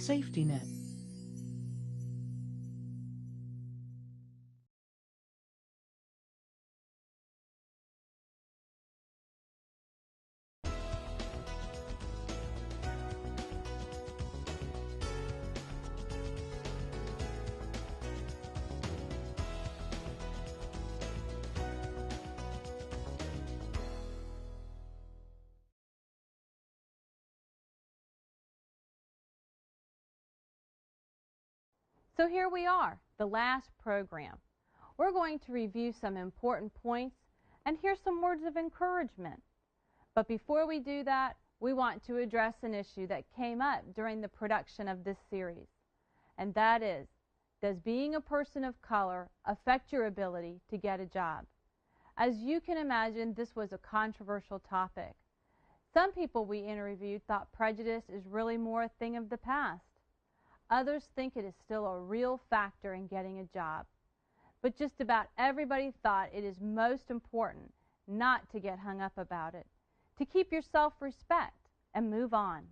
safety net. So here we are, the last program. We're going to review some important points and hear some words of encouragement. But before we do that, we want to address an issue that came up during the production of this series. And that is, does being a person of color affect your ability to get a job? As you can imagine, this was a controversial topic. Some people we interviewed thought prejudice is really more a thing of the past. Others think it is still a real factor in getting a job. But just about everybody thought it is most important not to get hung up about it, to keep your self-respect and move on.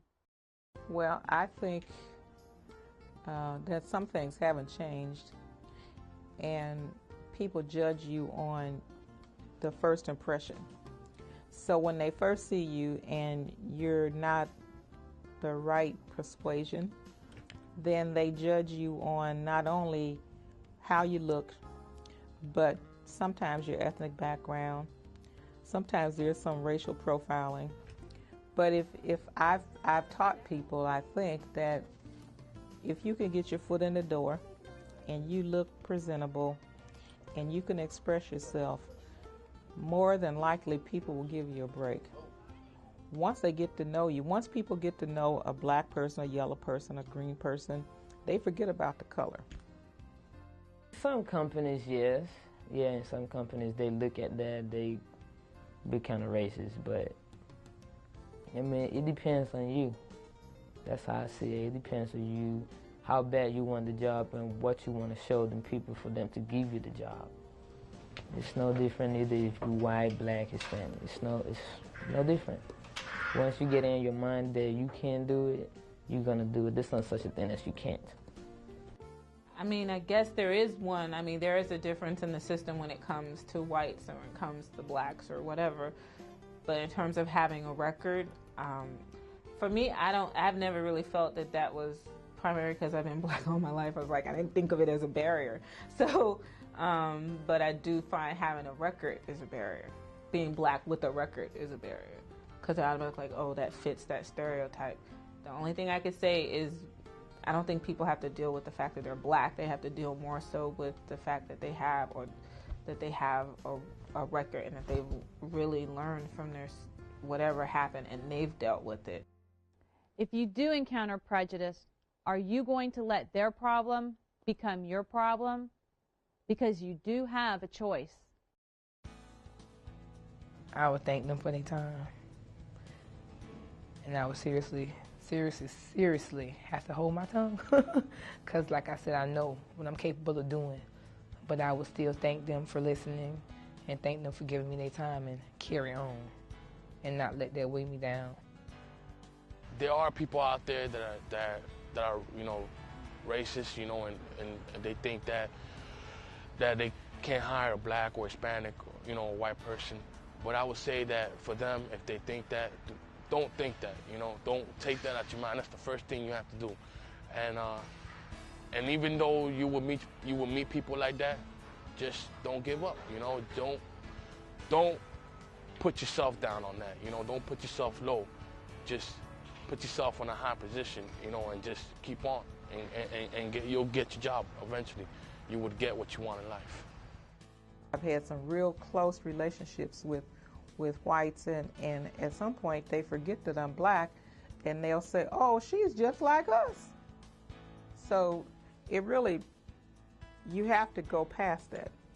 Well, I think that some things haven't changed, and people judge you on the first impression. So when they first see you and you're not the right persuasion, then they judge you on not only how you look, but sometimes your ethnic background. Sometimes there's some racial profiling. But if I've taught people, I think that if you can get your foot in the door and you look presentable and you can express yourself, more than likely people will give you a break. Once they get to know you, once people get to know a black person, a yellow person, a green person, they forget about the color. Some companies, yes. Yeah, in some companies, they look at that, they be kind of racist, but I mean, it depends on you. That's how I see it. It depends on you, how bad you want the job and what you want to show them people for them to give you the job. It's no different either if you're white, black, Hispanic. It's no different. Once you get in your mind that you can do it, you're going to do it. There's no such a thing as you can't. I mean, I guess there is one. I mean, there is a difference in the system when it comes to whites or when it comes to blacks or whatever. But in terms of having a record, for me, I've never really felt that that was primary because I've been black all my life. I was like, I didn't think of it as a barrier. So, but I do find having a record is a barrier. Being black with a record is a barrier. Because I was like, oh, that fits that stereotype. The only thing I could say is I don't think people have to deal with the fact that they're black. They have to deal more so with the fact that they have a record and that they've really learned from their whatever happened and they've dealt with it. If you do encounter prejudice, are you going to let their problem become your problem? Because you do have a choice. I would thank them for their time. And I would seriously have to hold my tongue. Because like I said, I know what I'm capable of doing. But I would still thank them for listening and thank them for giving me their time and carry on and not let that weigh me down. There are people out there that are you know, racist, you know, and they think that they can't hire a black or Hispanic, you know, a white person. But I would say that for them, if they think that, don't think that, you know, don't take that out your mind. That's the first thing you have to do. And even though you will meet people like that, just don't give up, you know. Don't put yourself down on that, you know. Don't put yourself low. Just put yourself in a high position, you know, and just keep on, and you'll get your job eventually. You would get what you want in life. I've had some real close relationships with whites, and at some point they forget that I'm black, and they'll say, oh, she's just like us. So it really, you have to go past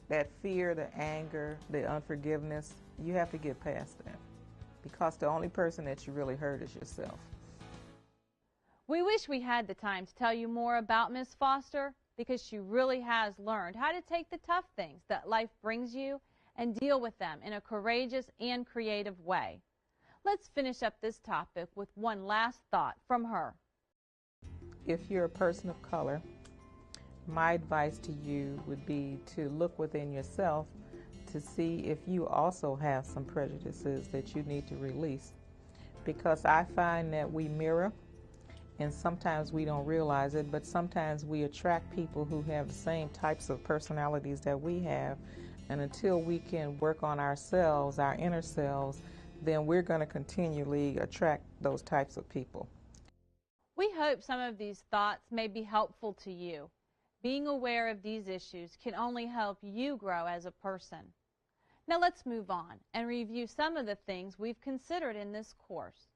that fear, the anger, the unforgiveness. You have to get past that, because the only person that you really hurt is yourself. We wish we had the time to tell you more about Miss Foster, because she really has learned how to take the tough things that life brings you and deal with them in a courageous and creative way. Let's finish up this topic with one last thought from her. if you're a person of color, my advice to you would be to look within yourself to see if you also have some prejudices that you need to release. Because I find that we mirror, and sometimes we don't realize it, but sometimes we attract people who have the same types of personalities that we have. And until we can work on ourselves, our inner selves, then we're going to continually attract those types of people. We hope some of these thoughts may be helpful to you. Being aware of these issues can only help you grow as a person. Now let's move on and review some of the things we've considered in this course.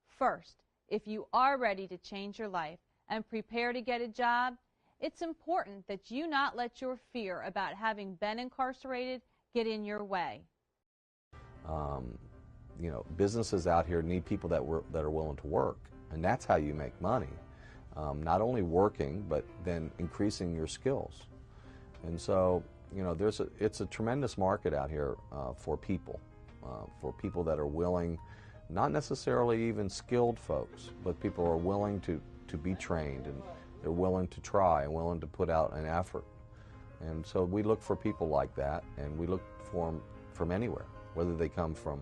First, if you are ready to change your life and prepare to get a job, it's important that you not let your fear about having been incarcerated get in your way. You know, businesses out here need people that are willing to work, and that's how you make money. Not only working, but then increasing your skills. And so, you know, it's a tremendous market out here for people that are willing, not necessarily even skilled folks, but people are willing to be trained, and they're willing to try and willing to put out an effort. And so we look for people like that, and we look for them from anywhere, whether they come from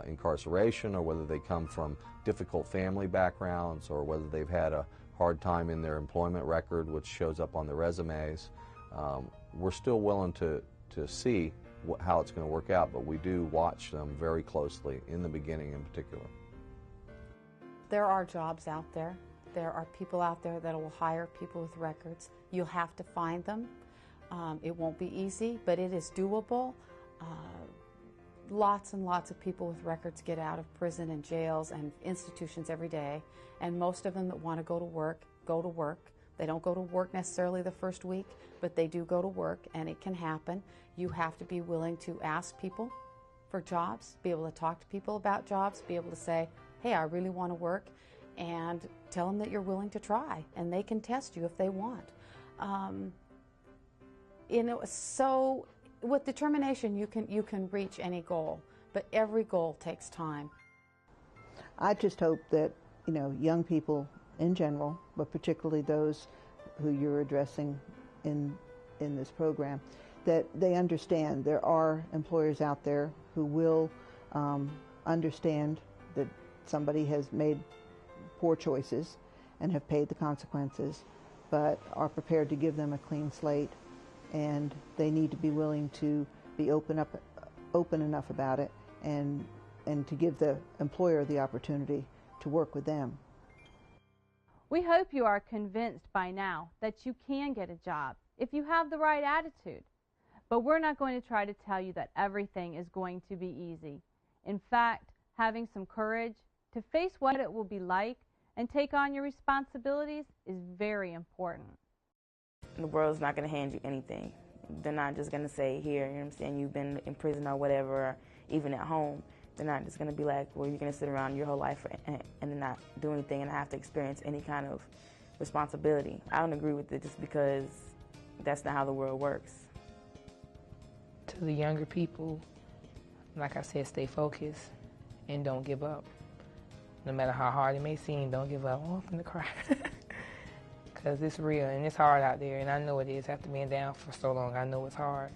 incarceration, or whether they come from difficult family backgrounds, or whether they've had a hard time in their employment record, which shows up on their resumes. We're still willing to see how it's going to work out, but we do watch them very closely in the beginning in particular. There are jobs out there. There are people out there that will hire people with records. You'll have to find them. It won't be easy, but it is doable. Lots and lots of people with records get out of prison and jails and institutions every day, and most of them that want to go to work, go to work. They don't go to work necessarily the first week, but they do go to work, and it can happen. You have to be willing to ask people for jobs, be able to talk to people about jobs, be able to say, hey, I really want to work, and tell them that you're willing to try, and they can test you if they want. You know, so with determination, you can reach any goal, but every goal takes time. I just hope that, you know, young people in general, but particularly those who you're addressing in this program, that they understand there are employers out there who will understand that somebody has made poor choices and have paid the consequences, but are prepared to give them a clean slate, and they need to be willing to be open enough about it, and to give the employer the opportunity to work with them. We hope you are convinced by now that you can get a job if you have the right attitude. But we're not going to try to tell you that everything is going to be easy. In fact, having some courage to face what it will be like and take on your responsibilities is very important. The world's not going to hand you anything. They're not just going to say, here, you know what I'm saying, you've been in prison or whatever, or even at home. They're not just going to be like, well, you're going to sit around your whole life and not do anything and have to experience any kind of responsibility. I don't agree with it just because that's not how the world works. To the younger people, like I said, stay focused and don't give up. No matter how hard it may seem, don't give up. Oh, I'm gonna cry. Because it's real and it's hard out there, and I know it is. After being down for so long, I know it's hard.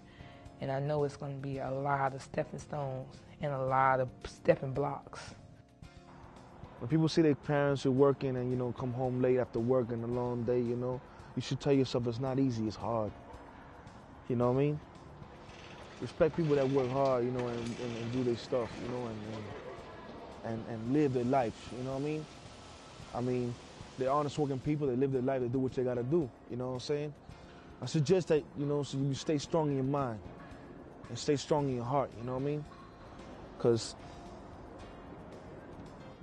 And I know it's going to be a lot of stepping stones and a lot of stepping blocks. When people see their parents who are working and, you know, come home late after work and a long day, you know, you should tell yourself it's not easy, it's hard. You know what I mean? Respect people that work hard, you know, and do their stuff, you know, and live their life, you know what I mean? I mean, they're honest working people, they live their life, they do what they gotta do, you know what I'm saying? I suggest that, you know, so you stay strong in your mind and stay strong in your heart, you know what I mean? Because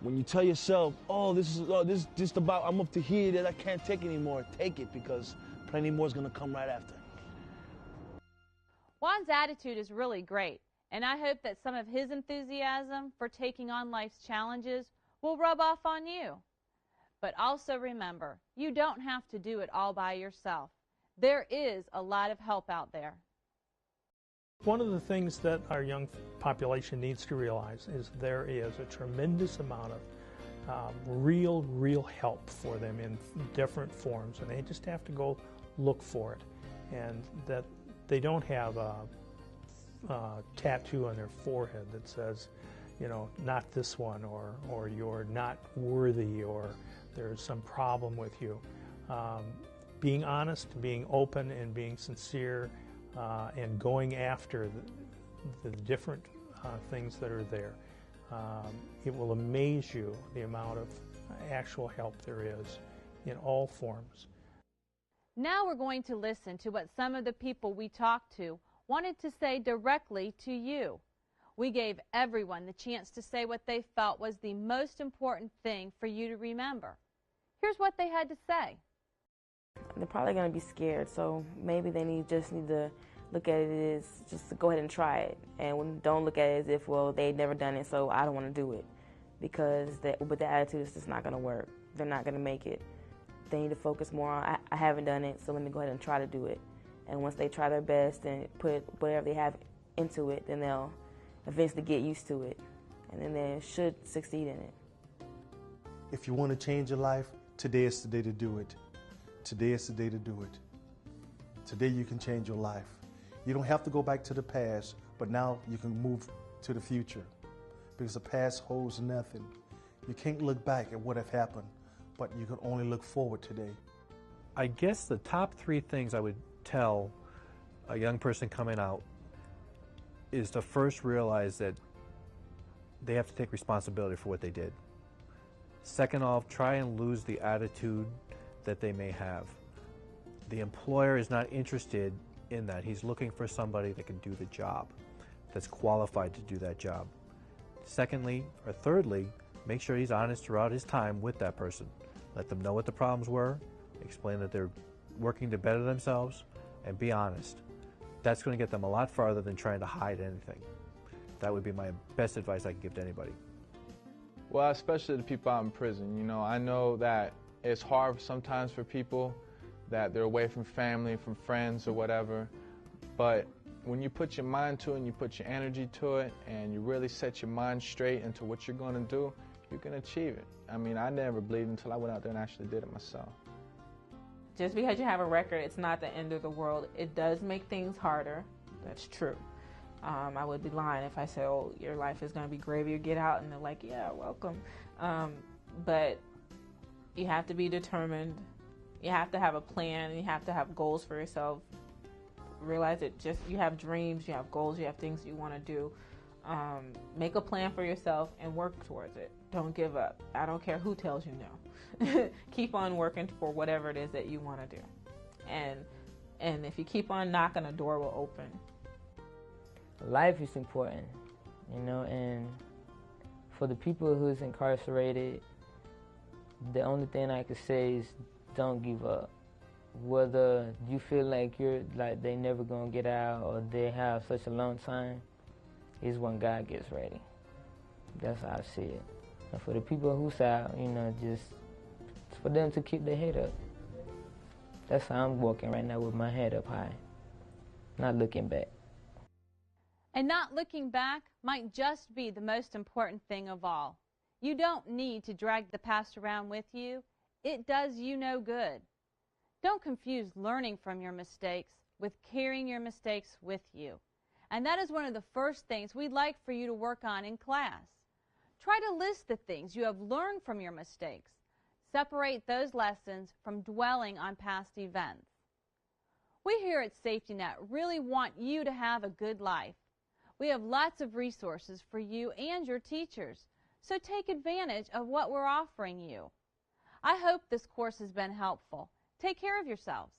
when you tell yourself, oh, this is just about, I'm up to here, that I can't take anymore, take it, because plenty more is gonna come right after. Juan's attitude is really great, and I hope that some of his enthusiasm for taking on life's challenges will rub off on you. But also remember, you don't have to do it all by yourself. There is a lot of help out there. One of the things that our young population needs to realize is there is a tremendous amount of real help for them in different forms, and they just have to go look for it. And that they don't have a tattoo on their forehead that says, you know, not this one, or you're not worthy, or there's some problem with you. Being honest, being open, and being sincere, and going after the different things that are there. It will amaze you the amount of actual help there is in all forms. Now we're going to listen to what some of the people we talked to wanted to say directly to you. We gave everyone the chance to say what they felt was the most important thing for you to remember. Here's what they had to say. They're probably going to be scared, so maybe they just need to look at it as just to go ahead and try it. And don't look at it as if, well, they've never done it, so I don't want to do it. Because with the attitude, it's just not going to work. They're not going to make it. They need to focus more on, I haven't done it, so let me go ahead and try to do it. And once they try their best and put whatever they have into it, then they'll eventually get used to it. And then they should succeed in it. If you want to change your life, today is the day to do it. Today is the day to do it. Today you can change your life. You don't have to go back to the past, but now you can move to the future, because the past holds nothing. You can't look back at what have happened, but you can only look forward today. I guess the top 3 things I would tell a young person coming out is to first realize that they have to take responsibility for what they did. Second off, try and lose the attitude that they may have. The employer is not interested in that. He's looking for somebody that can do the job, that's qualified to do that job. Secondly, or thirdly, make sure he's honest throughout his time with that person. Let them know what the problems were, explain that they're working to better themselves, and be honest. That's going to get them a lot farther than trying to hide anything. That would be my best advice I can give to anybody. Well, especially the people out in prison. You know, I know that it's hard sometimes for people that they're away from family, from friends or whatever, but when you put your mind to it and you put your energy to it and you really set your mind straight into what you're going to do, you can achieve it. I mean, I never believed until I went out there and actually did it myself. Just because you have a record, it's not the end of the world. It does make things harder. That's true. I would be lying if I said, oh, your life is going to be gravy or get out, and they're like, yeah, welcome. But you have to be determined. You have to have a plan, and you have to have goals for yourself. Realize that just you have dreams, you have goals, you have things you want to do. Make a plan for yourself and work towards it. Don't give up. I don't care who tells you no. Keep on working for whatever it is that you want to do. And if you keep on knocking, a door will open. Life is important, you know, and for the people who's incarcerated, the only thing I could say is don't give up. Whether you feel like they never gonna get out or they have such a long time, is when God gets ready. That's how I see it. And for the people who's out, you know, just for them to keep their head up. That's how I'm walking right now, with my head up high, not looking back. And not looking back might just be the most important thing of all. You don't need to drag the past around with you. It does you no good. Don't confuse learning from your mistakes with carrying your mistakes with you. And that is one of the first things we'd like for you to work on in class. Try to list the things you have learned from your mistakes. Separate those lessons from dwelling on past events. We here at Safety Net really want you to have a good life. We have lots of resources for you and your teachers, so take advantage of what we're offering you. I hope this course has been helpful. Take care of yourselves.